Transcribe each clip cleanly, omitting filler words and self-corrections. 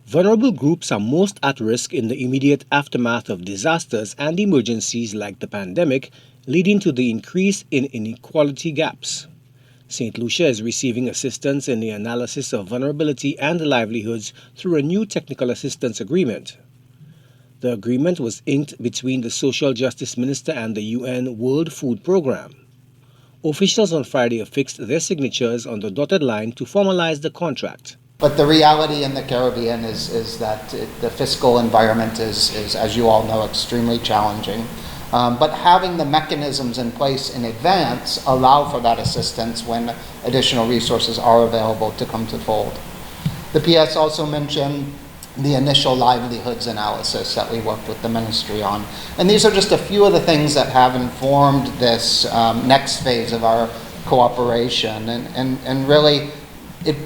Vulnerable groups are most at risk in the immediate aftermath of disasters and emergencies like the pandemic, leading to the increase in inequality gaps. St. Lucia is receiving assistance in the analysis of vulnerability and livelihoods through a new technical assistance agreement. The agreement was inked between the Social Justice Minister and the UN World Food Programme. Officials on Friday affixed their signatures on the dotted line to formalize the contract. But the reality in the Caribbean is that the fiscal environment is, as you all know, extremely challenging. But having the mechanisms in place in advance allow for that assistance when additional resources are available to come to fold. The PS also mentioned the initial livelihoods analysis that we worked with the ministry on. And these are just a few of the things that have informed this next phase of our cooperation. And really, it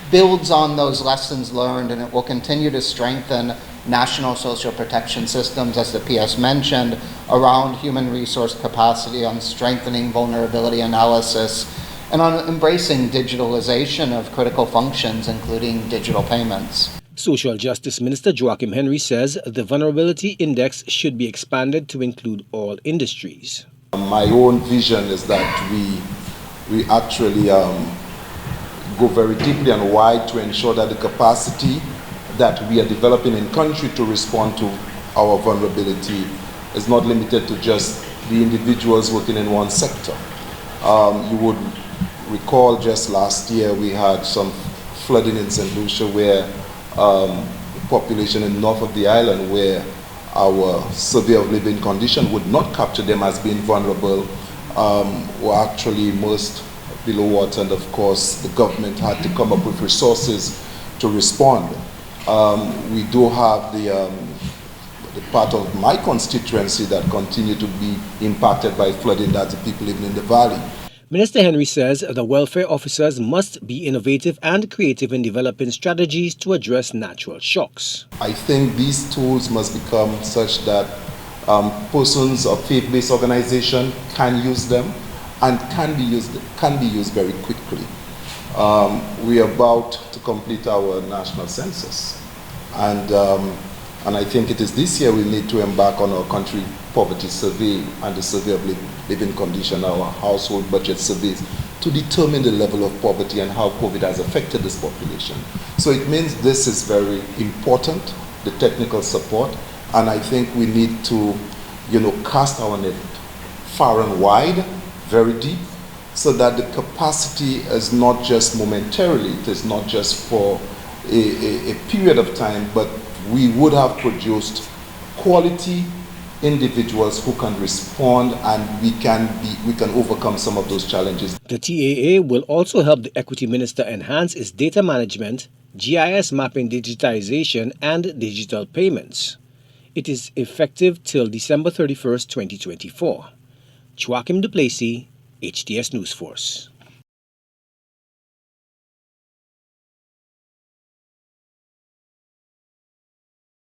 builds on those lessons learned, and it will continue to strengthen national social protection systems, as the PS mentioned, around human resource capacity, on strengthening vulnerability analysis, and on embracing digitalization of critical functions, including digital payments. Social Justice Minister Joachim Henry says the Vulnerability Index should be expanded to include all industries. My own vision is that we actually go very deeply and wide to ensure that the capacity that we are developing in country to respond to our vulnerability is not limited to just the individuals working in one sector. You would recall just last year we had some flooding in St. Lucia where the population in north of the island, where our survey of living condition would not capture them as being vulnerable, were actually immersed below water, and of course the government had to come up with resources to respond. We do have the part of my constituency that continue to be impacted by flooding, that's the people living in the valley. Minister Henry says the welfare officers must be innovative and creative in developing strategies to address natural shocks. I think these tools must become such that persons of faith-based organization can use them and can be used very quickly. We are about to complete our national census, and I think it is this year we need to embark on our country poverty survey and the survey of living condition, our household budget surveys, to determine the level of poverty and how COVID has affected this population. So it means this is very important, the technical support, and I think we need to, cast our net far and wide, very deep, so that the capacity is not just momentarily, it is not just for a period of time, but we would have produced quality individuals who can respond, and we can overcome some of those challenges. The TAA will also help the Equity Minister enhance its data management, GIS mapping digitization, and digital payments. It is effective till December 31st, 2024. Joachim Duplessis, HTS News Force.